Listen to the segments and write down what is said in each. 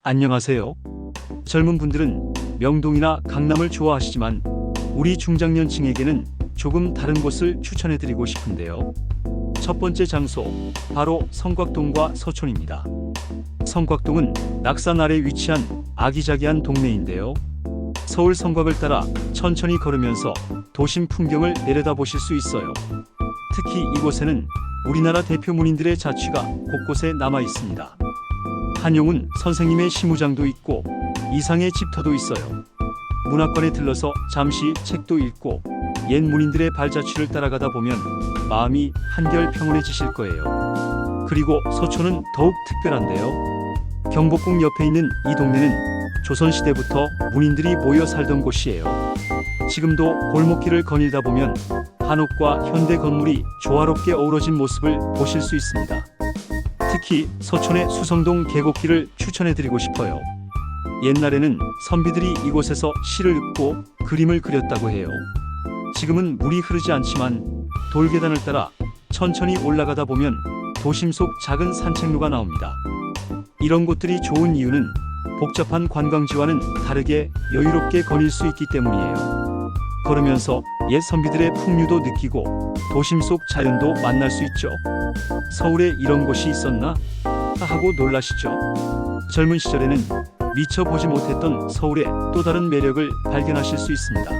안녕하세요. 젊은 분들은 명동이나 강남을 좋아하시지만 우리 중장년층에게는 조금 다른 곳을 추천해드리고 싶은데요. 첫 번째 장소, 바로 성곽동과 서촌입니다. 성곽동은 낙산 아래 위치한 아기자기한 동네인데요. 서울 성곽을 따라 천천히 걸으면서 도심 풍경을 내려다보실 수 있어요. 특히 이곳에는 우리나라 대표 문인들의 자취가 곳곳에 남아 있습니다. 한용운 선생님의 시무장도 있고 이상의 집터도 있어요. 문학관에 들러서 잠시 책도 읽고 옛 문인들의 발자취를 따라가다 보면 마음이 한결 평온해지실 거예요. 그리고 서촌은 더욱 특별한데요. 경복궁 옆에 있는 이 동네는 조선시대부터 문인들이 모여 살던 곳이에요. 지금도 골목길을 거닐다 보면 한옥과 현대 건물이 조화롭게 어우러진 모습을 보실 수 있습니다. 특히 서촌의 수성동 계곡길을 추천해드리고 싶어요. 옛날에는 선비들이 이곳에서 시를 읊고 그림을 그렸다고 해요. 지금은 물이 흐르지 않지만 돌계단을 따라 천천히 올라가다 보면 도심 속 작은 산책로가 나옵니다. 이런 곳들이 좋은 이유는 복잡한 관광지와는 다르게 여유롭게 거닐 수 있기 때문이에요. 걸으면서 옛 선비들의 풍류도 느끼고 도심 속 자연도 만날 수 있죠. 서울에 이런 곳이 있었나? 하고 놀라시죠? 젊은 시절에는 미처 보지 못했던 서울의 또 다른 매력을 발견하실 수 있습니다.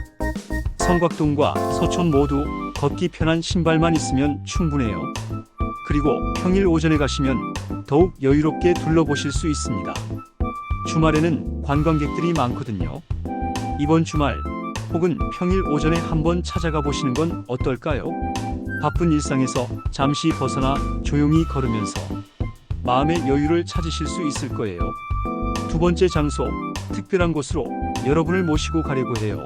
성곽동과 서촌 모두 걷기 편한 신발만 있으면 충분해요. 그리고 평일 오전에 가시면 더욱 여유롭게 둘러보실 수 있습니다. 주말에는 관광객들이 많거든요. 이번 주말 혹은 평일 오전에 한번 찾아가 보시는 건 어떨까요? 바쁜 일상에서 잠시 벗어나 조용히 걸으면서 마음의 여유를 찾으실 수 있을 거예요. 두 번째 장소, 특별한 곳으로 여러분을 모시고 가려고 해요.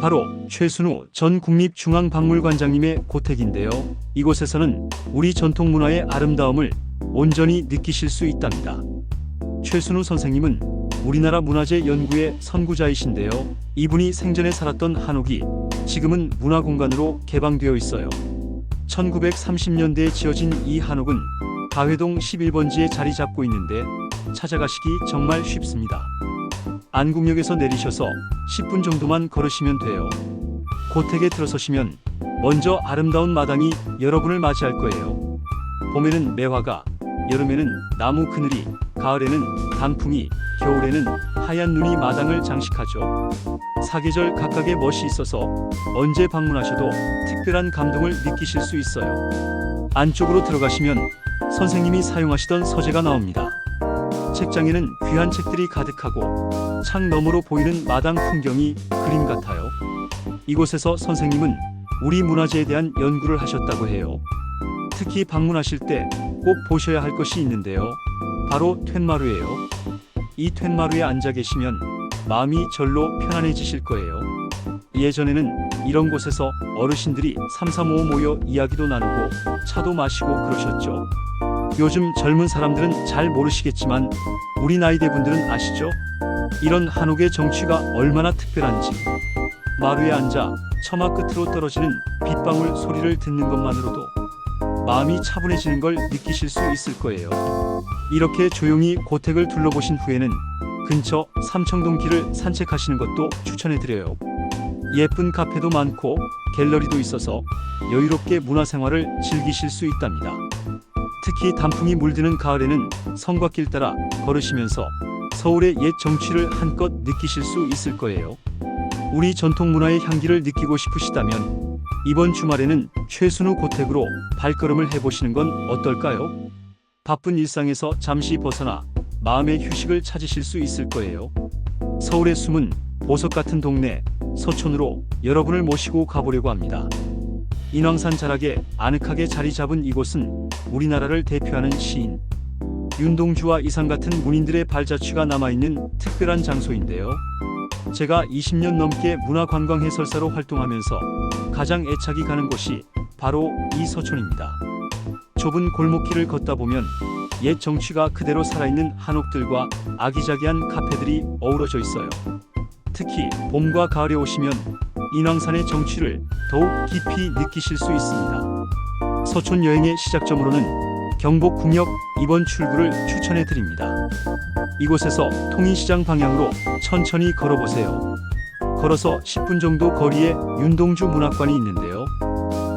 바로 최순우 전 국립중앙박물관장님의 고택인데요. 이곳에서는 우리 전통문화의 아름다움을 온전히 느끼실 수 있답니다. 최순우 선생님은 우리나라 문화재 연구의 선구자이신데요. 이분이 생전에 살았던 한옥이 지금은 문화공간으로 개방되어 있어요. 1930년대에 지어진 이 한옥은 가회동 11번지에 자리 잡고 있는데 찾아가시기 정말 쉽습니다. 안국역에서 내리셔서 10분 정도만 걸으시면 돼요. 고택에 들어서시면 먼저 아름다운 마당이 여러분을 맞이할 거예요. 봄에는 매화가, 여름에는 나무 그늘이, 가을에는 단풍이, 겨울에는 하얀 눈이 마당을 장식하죠. 사계절 각각의 멋이 있어서 언제 방문하셔도 특별한 감동을 느끼실 수 있어요. 안쪽으로 들어가시면 선생님이 사용하시던 서재가 나옵니다. 책장에는 귀한 책들이 가득하고 창 너머로 보이는 마당 풍경이 그림 같아요. 이곳에서 선생님은 우리 문화재에 대한 연구를 하셨다고 해요. 특히 방문하실 때 꼭 보셔야 할 것이 있는데요. 바로 툇마루예요. 이 툇마루에 앉아 계시면 마음이 절로 편안해지실 거예요. 예전에는 이런 곳에서 어르신들이 삼삼오오 모여 이야기도 나누고 차도 마시고 그러셨죠. 요즘 젊은 사람들은 잘 모르시겠지만 우리 나이대 분들은 아시죠? 이런 한옥의 정취가 얼마나 특별한지. 마루에 앉아 처마 끝으로 떨어지는 빗방울 소리를 듣는 것만으로도 마음이 차분해지는 걸 느끼실 수 있을 거예요. 이렇게 조용히 고택을 둘러보신 후에는 근처 삼청동 길을 산책하시는 것도 추천해드려요. 예쁜 카페도 많고 갤러리도 있어서 여유롭게 문화생활을 즐기실 수 있답니다. 특히 단풍이 물드는 가을에는 성곽길 따라 걸으시면서 서울의 옛 정취를 한껏 느끼실 수 있을 거예요. 우리 전통문화의 향기를 느끼고 싶으시다면 이번 주말에는 최순우 고택으로 발걸음을 해보시는 건 어떨까요? 바쁜 일상에서 잠시 벗어나 마음의 휴식을 찾으실 수 있을 거예요. 서울의 숨은 보석 같은 동네 서촌으로 여러분을 모시고 가보려고 합니다. 인왕산 자락에 아늑하게 자리 잡은 이곳은 우리나라를 대표하는 시인 윤동주와 이상 같은 문인들의 발자취가 남아있는 특별한 장소인데요. 제가 20년 넘게 문화관광 해설사로 활동하면서 가장 애착이 가는 곳이 바로 이 서촌입니다. 좁은 골목길을 걷다 보면 옛 정취가 그대로 살아있는 한옥들과 아기자기한 카페들이 어우러져 있어요. 특히 봄과 가을에 오시면 인왕산의 정취를 더욱 깊이 느끼실 수 있습니다. 서촌 여행의 시작점으로는 경복궁역 2번 출구를 추천해 드립니다. 이곳에서 통인시장 방향으로 천천히 걸어보세요. 걸어서 10분 정도 거리에 윤동주 문학관이 있는데요.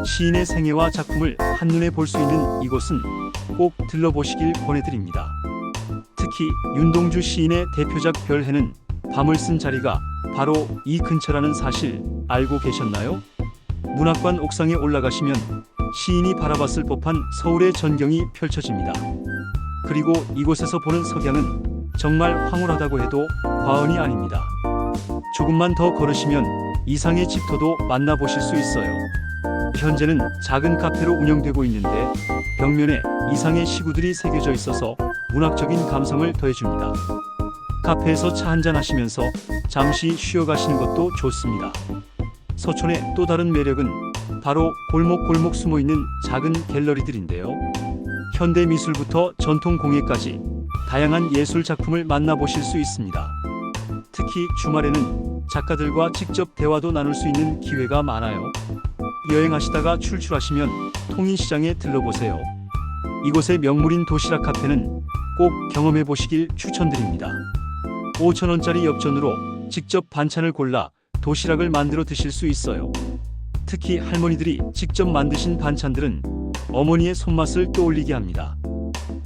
시인의 생애와 작품을 한눈에 볼 수 있는 이곳은 꼭 들러보시길 권해드립니다. 특히 윤동주 시인의 대표작 별해는 밤을 쓴 자리가 바로 이 근처라는 사실 알고 계셨나요? 문학관 옥상에 올라가시면 시인이 바라봤을 법한 서울의 전경이 펼쳐집니다. 그리고 이곳에서 보는 석양은 정말 황홀하다고 해도 과언이 아닙니다. 조금만 더 걸으시면 이상의 집터도 만나보실 수 있어요. 현재는 작은 카페로 운영되고 있는데 벽면에 이상의 시구들이 새겨져 있어서 문학적인 감성을 더해줍니다. 카페에서 차 한잔 하시면서 잠시 쉬어가시는 것도 좋습니다. 서촌의 또 다른 매력은 바로 골목골목 숨어있는 작은 갤러리들인데요. 현대미술부터 전통공예까지 다양한 예술 작품을 만나보실 수 있습니다. 특히 주말에는 작가들과 직접 대화도 나눌 수 있는 기회가 많아요. 여행하시다가 출출하시면 통인시장에 들러보세요. 이곳의 명물인 도시락 카페는 꼭 경험해 보시길 추천드립니다. 5,000원짜리 엽전으로 직접 반찬을 골라 도시락을 만들어 드실 수 있어요. 특히 할머니들이 직접 만드신 반찬들은 어머니의 손맛을 떠올리게 합니다.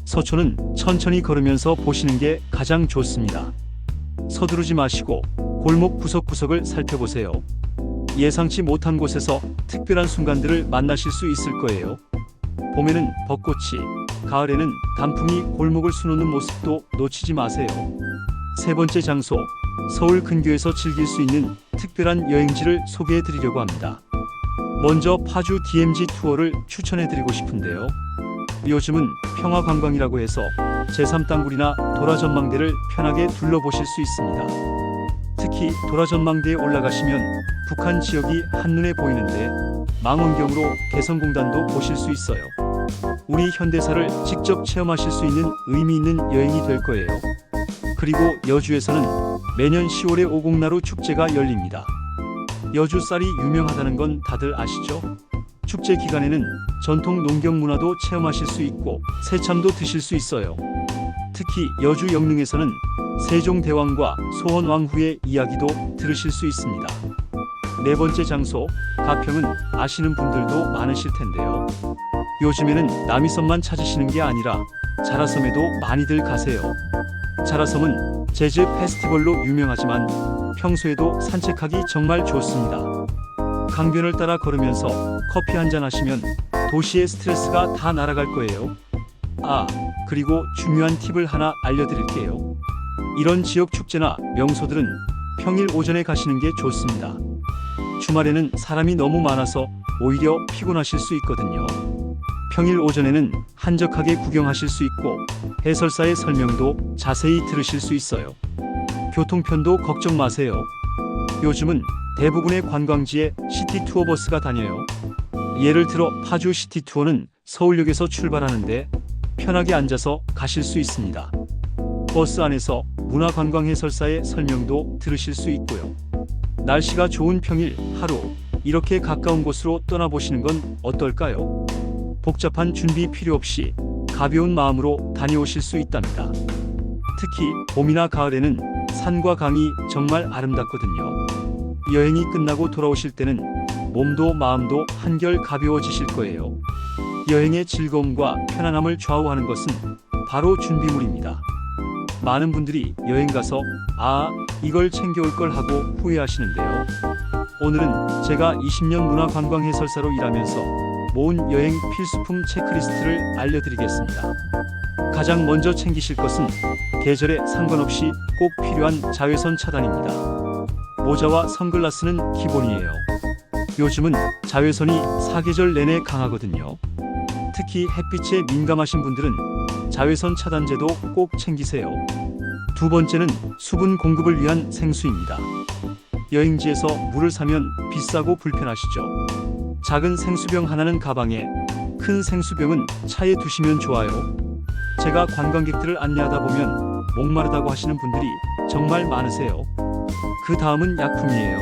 서촌은 천천히 걸으면서 보시는 게 가장 좋습니다. 서두르지 마시고 골목 구석구석을 살펴보세요. 예상치 못한 곳에서 특별한 순간들을 만나실 수 있을 거예요. 봄에는 벚꽃이, 가을에는 단풍이 골목을 수놓는 모습도 놓치지 마세요. 세 번째 장소, 서울 근교에서 즐길 수 있는 특별한 여행지를 소개해 드리려고 합니다. 먼저 파주 DMZ 투어를 추천해 드리고 싶은데요. 요즘은 평화관광이라고 해서 제3땅굴이나 도라전망대를 편하게 둘러보실 수 있습니다. 특히 도라전망대에 올라가시면 북한 지역이 한눈에 보이는데 망원경으로 개성공단도 보실 수 있어요. 우리 현대사를 직접 체험하실 수 있는 의미 있는 여행이 될 거예요. 그리고 여주에서는 매년 10월에 오곡나루 축제가 열립니다. 여주 쌀이 유명하다는 건 다들 아시죠? 축제 기간에는 전통 농경 문화도 체험하실 수 있고 새참도 드실 수 있어요. 특히 여주 영릉에서는 세종대왕과 소원왕후의 이야기도 들으실 수 있습니다. 네 번째 장소, 가평은 아시는 분들도 많으실 텐데요. 요즘에는 남이섬만 찾으시는 게 아니라 자라섬에도 많이들 가세요. 자라섬은 재즈 페스티벌로 유명하지만 평소에도 산책하기 정말 좋습니다. 강변을 따라 걸으면서 커피 한잔 하시면 도시의 스트레스가 다 날아갈 거예요. 그리고 중요한 팁을 하나 알려드릴게요. 이런 지역 축제나 명소들은 평일 오전에 가시는 게 좋습니다. 주말에는 사람이 너무 많아서 오히려 피곤하실 수 있거든요. 평일 오전에는 한적하게 구경하실 수 있고 해설사의 설명도 자세히 들으실 수 있어요. 교통편도 걱정 마세요. 요즘은 대부분의 관광지에 시티투어 버스가 다녀요. 예를 들어 파주 시티투어는 서울역에서 출발하는데 편하게 앉아서 가실 수 있습니다. 버스 안에서 문화관광 해설사의 설명도 들으실 수 있고요. 날씨가 좋은 평일 하루 이렇게 가까운 곳으로 떠나보시는 건 어떨까요? 복잡한 준비 필요 없이 가벼운 마음으로 다녀오실 수 있답니다. 특히 봄이나 가을에는 산과 강이 정말 아름답거든요. 여행이 끝나고 돌아오실 때는 몸도 마음도 한결 가벼워지실 거예요. 여행의 즐거움과 편안함을 좌우하는 것은 바로 준비물입니다. 많은 분들이 여행 가서 이걸 챙겨올 걸 하고 후회하시는데요. 오늘은 제가 20년 문화관광 해설사로 일하면서 모은 여행 필수품 체크리스트를 알려드리겠습니다. 가장 먼저 챙기실 것은 계절에 상관없이 꼭 필요한 자외선 차단입니다. 모자와 선글라스는 기본이에요. 요즘은 자외선이 사계절 내내 강하거든요. 특히 햇빛에 민감하신 분들은 자외선 차단제도 꼭 챙기세요. 두 번째는 수분 공급을 위한 생수입니다. 여행지에서 물을 사면 비싸고 불편하시죠? 작은 생수병 하나는 가방에, 큰 생수병은 차에 두시면 좋아요. 제가 관광객들을 안내하다 보면 목마르다고 하시는 분들이 정말 많으세요. 그 다음은 약품이에요.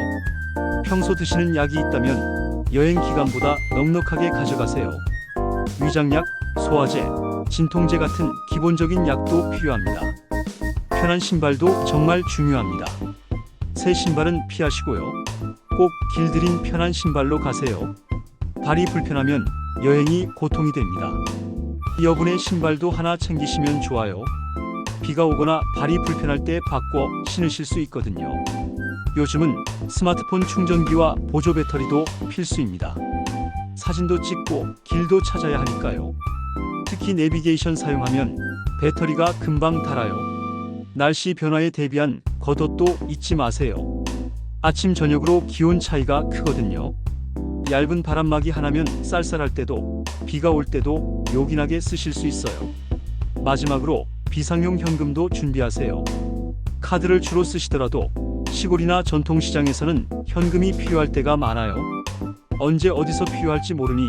평소 드시는 약이 있다면 여행 기간보다 넉넉하게 가져가세요. 위장약, 소화제, 진통제 같은 기본적인 약도 필요합니다. 불편한 신발도 정말 중요합니다. 새 신발은 피하시고요. 꼭 길들인 편한 신발로 가세요. 발이 불편하면 여행이 고통이 됩니다. 여분의 신발도 하나 챙기시면 좋아요. 비가 오거나 발이 불편할 때 바꿔 신으실 수 있거든요. 요즘은 스마트폰 충전기와 보조 배터리도 필수입니다. 사진도 찍고 길도 찾아야 하니까요. 특히 내비게이션 사용하면 배터리가 금방 닳아요. 날씨 변화에 대비한 겉옷도 잊지 마세요. 아침 저녁으로 기온 차이가 크거든요. 얇은 바람막이 하나면 쌀쌀할 때도 비가 올 때도 요긴하게 쓰실 수 있어요. 마지막으로 비상용 현금도 준비하세요. 카드를 주로 쓰시더라도 시골이나 전통시장에서는 현금이 필요할 때가 많아요. 언제 어디서 필요할지 모르니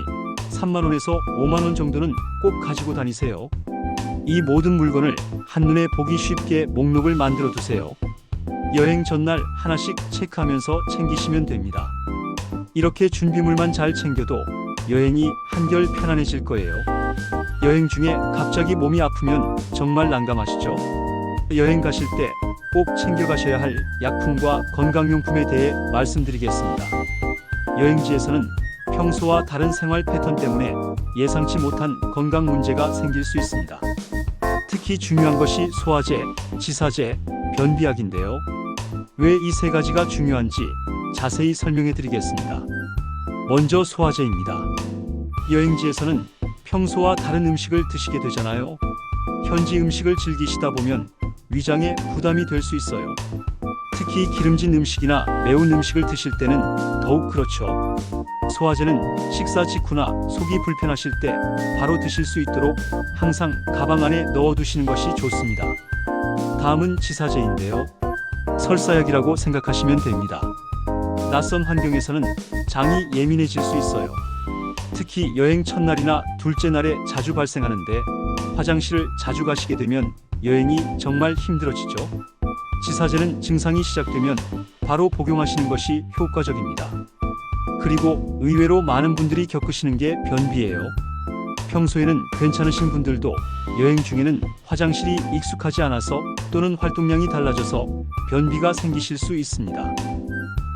3만 원에서 5만 원 정도는 꼭 가지고 다니세요. 이 모든 물건을 한눈에 보기 쉽게 목록을 만들어 두세요. 여행 전날 하나씩 체크하면서 챙기시면 됩니다. 이렇게 준비물만 잘 챙겨도 여행이 한결 편안해질 거예요. 여행 중에 갑자기 몸이 아프면 정말 난감하시죠? 여행 가실 때 꼭 챙겨가셔야 할 약품과 건강용품에 대해 말씀드리겠습니다. 여행지에서는 평소와 다른 생활 패턴 때문에 예상치 못한 건강 문제가 생길 수 있습니다. 특히 중요한 것이 소화제, 지사제, 변비약인데요. 왜 이 세 가지가 중요한지 자세히 설명해 드리겠습니다. 먼저 소화제입니다. 여행지에서는 평소와 다른 음식을 드시게 되잖아요. 현지 음식을 즐기시다 보면 위장에 부담이 될 수 있어요. 특히 기름진 음식이나 매운 음식을 드실 때는 더욱 그렇죠. 소화제는 식사 직후나 속이 불편하실 때 바로 드실 수 있도록 항상 가방 안에 넣어두시는 것이 좋습니다. 다음은 지사제인데요. 설사약이라고 생각하시면 됩니다. 낯선 환경에서는 장이 예민해질 수 있어요. 특히 여행 첫날이나 둘째 날에 자주 발생하는데 화장실을 자주 가시게 되면 여행이 정말 힘들어지죠. 지사제는 증상이 시작되면 바로 복용하시는 것이 효과적입니다. 그리고 의외로 많은 분들이 겪으시는 게 변비예요. 평소에는 괜찮으신 분들도 여행 중에는 화장실이 익숙하지 않아서 또는 활동량이 달라져서 변비가 생기실 수 있습니다.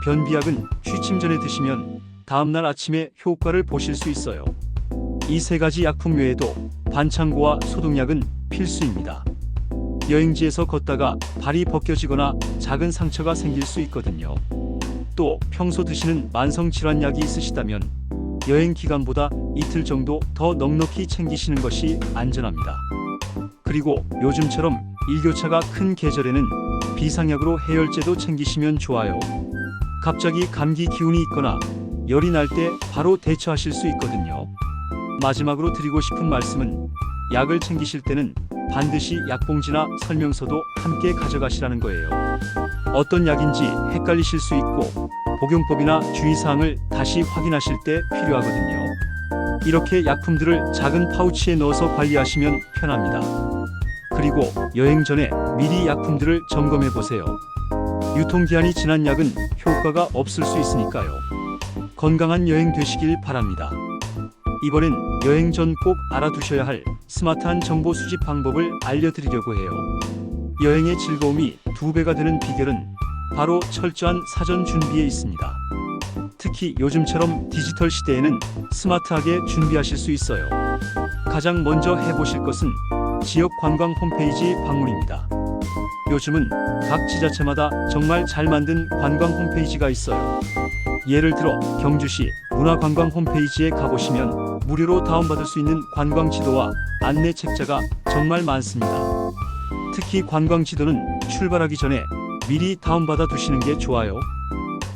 변비약은 취침 전에 드시면 다음날 아침에 효과를 보실 수 있어요. 이 세 가지 약품 외에도 반창고와 소독약은 필수입니다. 여행지에서 걷다가 발이 벗겨지거나 작은 상처가 생길 수 있거든요. 또 평소 드시는 만성질환약이 있으시다면 여행 기간보다 이틀 정도 더 넉넉히 챙기시는 것이 안전합니다. 그리고 요즘처럼 일교차가 큰 계절에는 비상약으로 해열제도 챙기시면 좋아요. 갑자기 감기 기운이 있거나 열이 날 때 바로 대처하실 수 있거든요. 마지막으로 드리고 싶은 말씀은 약을 챙기실 때는 반드시 약봉지나 설명서도 함께 가져가시라는 거예요. 어떤 약인지 헷갈리실 수 있고 복용법이나 주의사항을 다시 확인하실 때 필요하거든요. 이렇게 약품들을 작은 파우치에 넣어서 관리하시면 편합니다. 그리고 여행 전에 미리 약품들을 점검해 보세요. 유통기한이 지난 약은 효과가 없을 수 있으니까요. 건강한 여행 되시길 바랍니다. 이번엔 여행 전 꼭 알아두셔야 할 스마트한 정보 수집 방법을 알려드리려고 해요. 여행의 즐거움이 2배가 되는 비결은 바로 철저한 사전 준비에 있습니다. 특히 요즘처럼 디지털 시대에는 스마트하게 준비하실 수 있어요. 가장 먼저 해보실 것은 지역 관광 홈페이지 방문입니다. 요즘은 각 지자체마다 정말 잘 만든 관광 홈페이지가 있어요. 예를 들어 경주시 문화관광 홈페이지에 가보시면 무료로 다운받을 수 있는 관광 지도와 안내 책자가 정말 많습니다. 특히 관광 지도는 출발하기 전에 미리 다운받아 두시는 게 좋아요.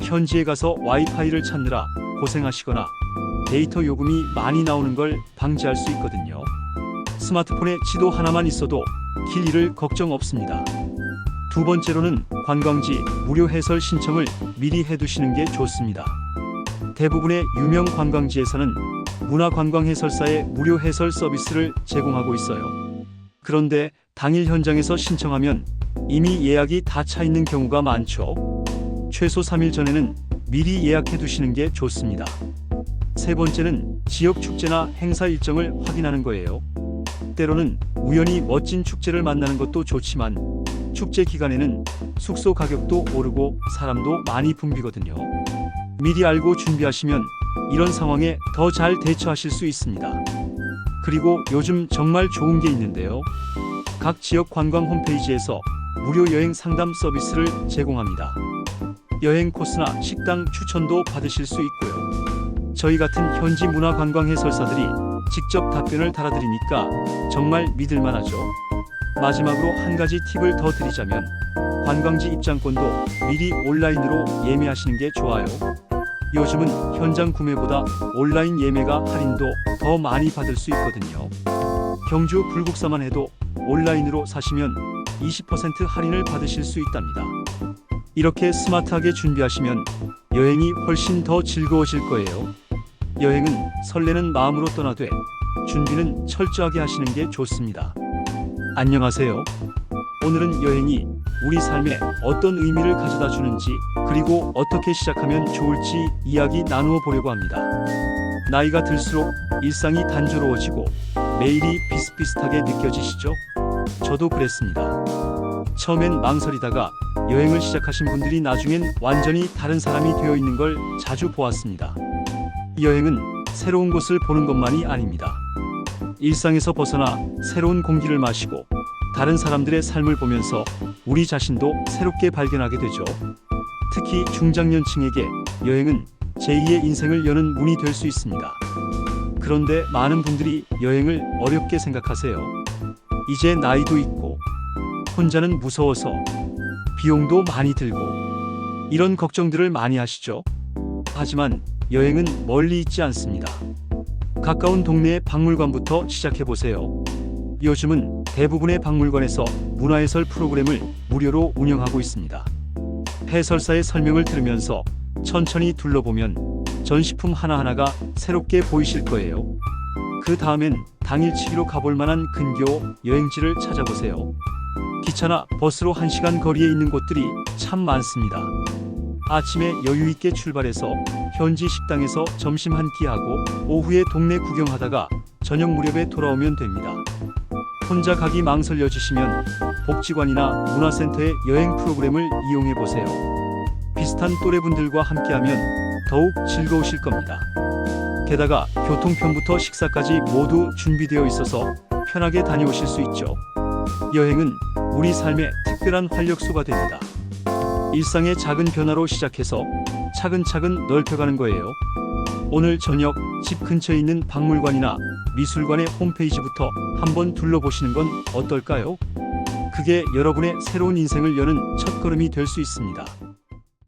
현지에 가서 와이파이를 찾느라 고생하시거나 데이터 요금이 많이 나오는 걸 방지할 수 있거든요. 스마트폰에 지도 하나만 있어도 길 잃을 걱정 없습니다. 두 번째로는 관광지 무료 해설 신청을 미리 해두시는 게 좋습니다. 대부분의 유명 관광지에서는 문화관광 해설사의 무료 해설 서비스를 제공하고 있어요. 그런데 당일 현장에서 신청하면 이미 예약이 다 차 있는 경우가 많죠. 최소 3일 전에는 미리 예약해 두시는 게 좋습니다. 세 번째는 지역 축제나 행사 일정을 확인하는 거예요. 때로는 우연히 멋진 축제를 만나는 것도 좋지만 축제 기간에는 숙소 가격도 오르고 사람도 많이 붐비거든요. 미리 알고 준비하시면 이런 상황에 더 잘 대처하실 수 있습니다. 그리고 요즘 정말 좋은 게 있는데요. 각 지역 관광 홈페이지에서 무료 여행 상담 서비스를 제공합니다. 여행 코스나 식당 추천도 받으실 수 있고요. 저희 같은 현지 문화관광 해설사들이 직접 답변을 달아드리니까 정말 믿을만하죠. 마지막으로 한 가지 팁을 더 드리자면 관광지 입장권도 미리 온라인으로 예매하시는 게 좋아요. 요즘은 현장 구매보다 온라인 예매가 할인도 더 많이 받을 수 있거든요. 경주 불국사만 해도 온라인으로 사시면 20% 할인을 받으실 수 있답니다. 이렇게 스마트하게 준비하시면 여행이 훨씬 더 즐거워질 거예요. 여행은 설레는 마음으로 떠나되 준비는 철저하게 하시는 게 좋습니다. 안녕하세요. 오늘은 여행이 우리 삶에 어떤 의미를 가져다 주는지 그리고 어떻게 시작하면 좋을지 이야기 나누어 보려고 합니다. 나이가 들수록 일상이 단조로워지고 매일이 비슷비슷하게 느껴지시죠? 저도 그랬습니다. 처음엔 망설이다가 여행을 시작하신 분들이 나중엔 완전히 다른 사람이 되어 있는 걸 자주 보았습니다. 여행은 새로운 곳을 보는 것만이 아닙니다. 일상에서 벗어나 새로운 공기를 마시고 다른 사람들의 삶을 보면서 우리 자신도 새롭게 발견하게 되죠. 특히 중장년층에게 여행은 제2의 인생을 여는 문이 될 수 있습니다. 그런데 많은 분들이 여행을 어렵게 생각하세요. 이제 나이도 있고 혼자는 무서워서 비용도 많이 들고 이런 걱정들을 많이 하시죠. 하지만 여행은 멀리 있지 않습니다. 가까운 동네의 박물관부터 시작해보세요. 요즘은 대부분의 박물관에서 문화해설 프로그램을 무료로 운영하고 있습니다. 해설사의 설명을 들으면서 천천히 둘러보면 전시품 하나하나가 새롭게 보이실 거예요. 그 다음엔 당일치기로 가볼 만한 근교 여행지를 찾아보세요. 기차나 버스로 1시간 거리에 있는 곳들이 참 많습니다. 아침에 여유 있게 출발해서 현지 식당에서 점심 한 끼 하고 오후에 동네 구경하다가 저녁 무렵에 돌아오면 됩니다. 혼자 가기 망설여지시면 복지관이나 문화센터의 여행 프로그램을 이용해 보세요. 비슷한 또래분들과 함께하면 더욱 즐거우실 겁니다. 게다가 교통편부터 식사까지 모두 준비되어 있어서 편하게 다녀오실 수 있죠. 여행은 우리 삶의 특별한 활력소가 됩니다. 일상의 작은 변화로 시작해서 차근차근 넓혀가는 거예요. 오늘 저녁 집 근처에 있는 박물관이나 미술관의 홈페이지부터 한번 둘러보시는 건 어떨까요? 그게 여러분의 새로운 인생을 여는 첫걸음이 될 수 있습니다.